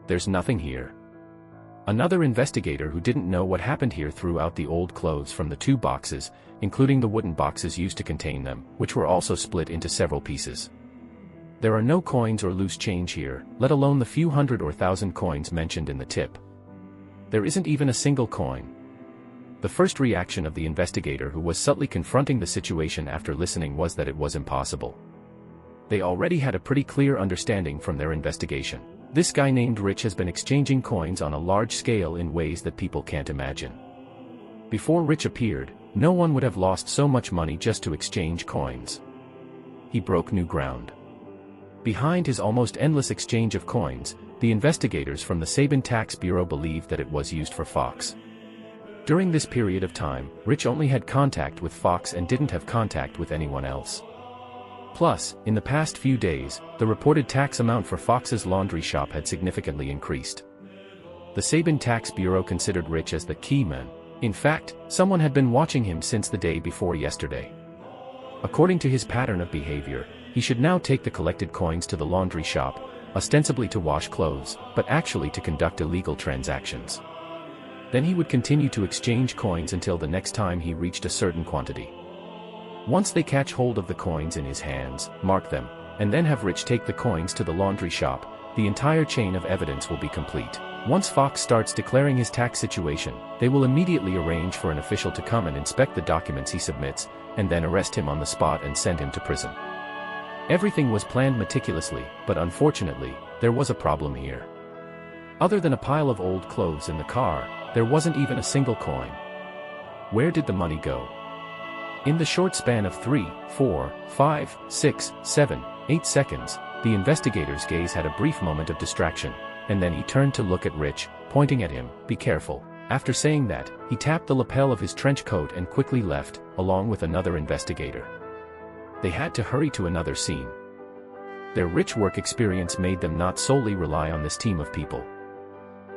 There's nothing here. Another investigator who didn't know what happened here threw out the old clothes from the 2 boxes, including the wooden boxes used to contain them, which were also split into several pieces. There are no coins or loose change here, let alone the few hundred or thousand coins mentioned in the tip. There isn't even a single coin. The first reaction of the investigator who was subtly confronting the situation after listening was that it was impossible. They already had a pretty clear understanding from their investigation. This guy named Rich has been exchanging coins on a large scale in ways that people can't imagine. Before Rich appeared, no one would have lost so much money just to exchange coins. He broke new ground. Behind his almost endless exchange of coins, the investigators from the Sabin Tax Bureau believed that it was used for Fox. During this period of time, Rich only had contact with Fox and didn't have contact with anyone else. Plus, in the past few days, the reported tax amount for Fox's laundry shop had significantly increased. The Sabin Tax Bureau considered Rich as the key man. In fact, someone had been watching him since the day before yesterday. According to his pattern of behavior, he should now take the collected coins to the laundry shop, ostensibly to wash clothes, but actually to conduct illegal transactions. Then he would continue to exchange coins until the next time he reached a certain quantity. Once they catch hold of the coins in his hands, mark them, and then have Rich take the coins to the laundry shop, the entire chain of evidence will be complete. Once Fox starts declaring his tax situation, they will immediately arrange for an official to come and inspect the documents he submits, and then arrest him on the spot and send him to prison. Everything was planned meticulously, but unfortunately, there was a problem here. Other than a pile of old clothes in the car, there wasn't even a single coin. Where did the money go? In the short span of 3, 4, 5, 6, 7, 8 seconds, the investigator's gaze had a brief moment of distraction, and then he turned to look at Rich, pointing at him, "Be careful." After saying that, he tapped the lapel of his trench coat and quickly left, along with another investigator. They had to hurry to another scene. Their rich work experience made them not solely rely on this team of people.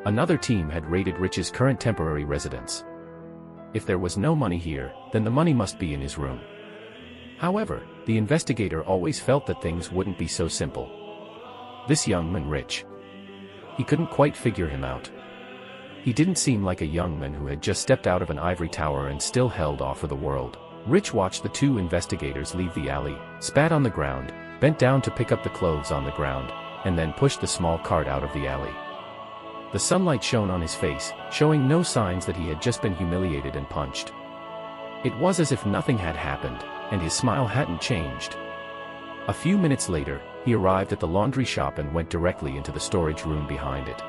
Another team had raided Rich's current temporary residence. If there was no money here, then the money must be in his room. However, the investigator always felt that things wouldn't be so simple. This young man Rich. He couldn't quite figure him out. He didn't seem like a young man who had just stepped out of an ivory tower and still held off for the world. Rich watched the 2 investigators leave the alley, spat on the ground, bent down to pick up the clothes on the ground, and then pushed the small cart out of the alley. The sunlight shone on his face, showing no signs that he had just been humiliated and punched. It was as if nothing had happened, and his smile hadn't changed. A few minutes later, he arrived at the laundry shop and went directly into the storage room behind it.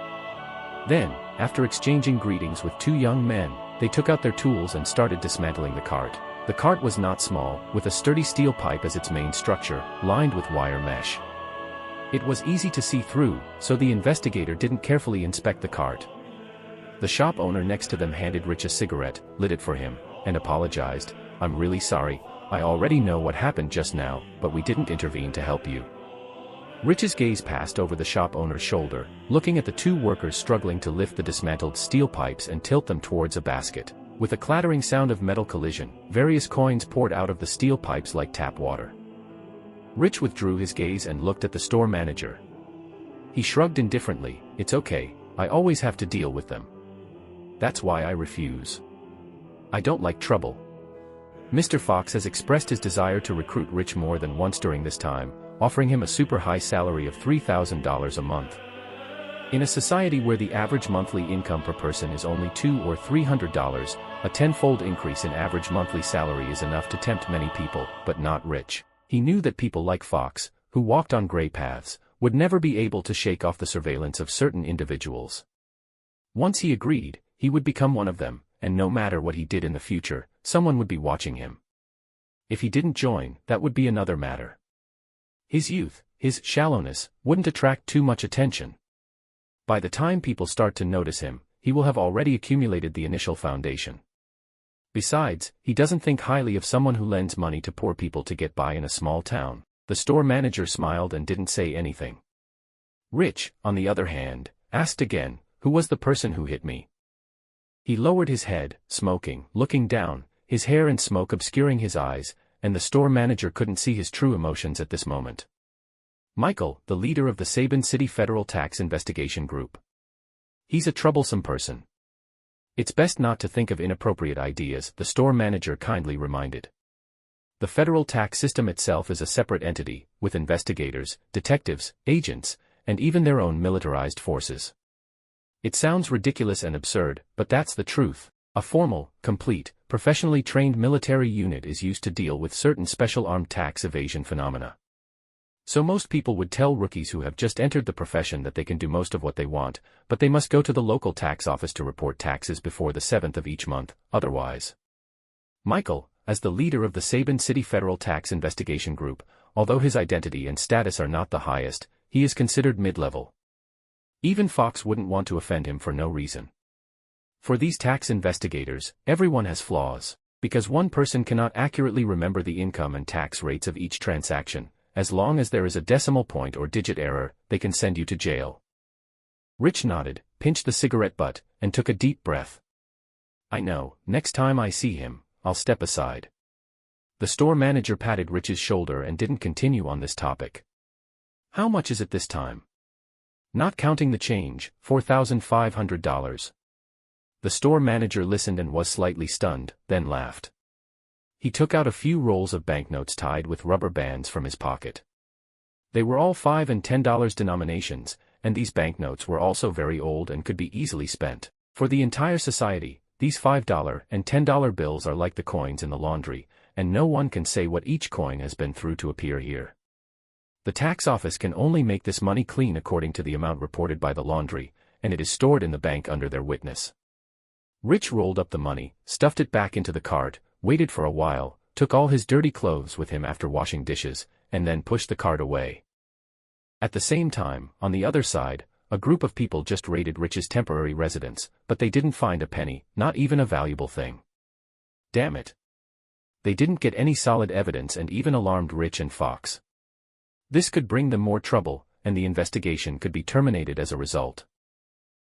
Then, after exchanging greetings with 2 young men, they took out their tools and started dismantling the cart. The cart was not small, with a sturdy steel pipe as its main structure, lined with wire mesh. It was easy to see through, so the investigator didn't carefully inspect the cart. The shop owner next to them handed Rich a cigarette, lit it for him, and apologized. "I'm really sorry, I already know what happened just now, but we didn't intervene to help you." Rich's gaze passed over the shop owner's shoulder, looking at the 2 workers struggling to lift the dismantled steel pipes and tilt them towards a basket. With a clattering sound of metal collision, various coins poured out of the steel pipes like tap water. Rich withdrew his gaze and looked at the store manager. He shrugged indifferently. "It's okay, I always have to deal with them. That's why I refuse. I don't like trouble." Mr. Fox has expressed his desire to recruit Rich more than once during this time, offering him a super high salary of $3,000 a month. In a society where the average monthly income per person is only $200 or $300, a tenfold increase in average monthly salary is enough to tempt many people, but not Rich. He knew that people like Fox, who walked on gray paths, would never be able to shake off the surveillance of certain individuals. Once he agreed, he would become one of them, and no matter what he did in the future, someone would be watching him. If he didn't join, that would be another matter. His youth, his shallowness, wouldn't attract too much attention. By the time people start to notice him, he will have already accumulated the initial foundation. Besides, he doesn't think highly of someone who lends money to poor people to get by in a small town. The store manager smiled and didn't say anything. Rich, on the other hand, asked again, "Who was the person who hit me?" He lowered his head, smoking, looking down, his hair and smoke obscuring his eyes, and the store manager couldn't see his true emotions at this moment. "Michael, the leader of the Sabin City Federal Tax Investigation Group." He's a troublesome person. It's best not to think of inappropriate ideas, the store manager kindly reminded. The federal tax system itself is a separate entity, with investigators, detectives, agents, and even their own militarized forces. It sounds ridiculous and absurd, but that's the truth. A formal, complete, professionally trained military unit is used to deal with certain special armed tax evasion phenomena. So most people would tell rookies who have just entered the profession that they can do most of what they want, but they must go to the local tax office to report taxes before the 7th of each month, otherwise. Michael, as the leader of the Sabin City Federal Tax Investigation Group, although his identity and status are not the highest, he is considered mid-level. Even Fox wouldn't want to offend him for no reason. For these tax investigators, everyone has flaws, because one person cannot accurately remember the income and tax rates of each transaction. As long as there is a decimal point or digit error, they can send you to jail. Rich nodded, pinched the cigarette butt, and took a deep breath. I know, next time I see him, I'll step aside. The store manager patted Rich's shoulder and didn't continue on this topic. How much is it this time? Not counting the change, $4,500. The store manager listened and was slightly stunned, then laughed. He took out a few rolls of banknotes tied with rubber bands from his pocket. They were all $5 and $10 denominations, and these banknotes were also very old and could be easily spent. For the entire society, these $5 and $10 bills are like the coins in the laundry, and no one can say what each coin has been through to appear here. The tax office can only make this money clean according to the amount reported by the laundry, and it is stored in the bank under their witness. Rich rolled up the money, stuffed it back into the cart, waited for a while, took all his dirty clothes with him after washing dishes, and then pushed the cart away. At the same time, on the other side, a group of people just raided Rich's temporary residence, but they didn't find a penny, not even a valuable thing. Damn it. They didn't get any solid evidence and even alarmed Rich and Fox. This could bring them more trouble, and the investigation could be terminated as a result.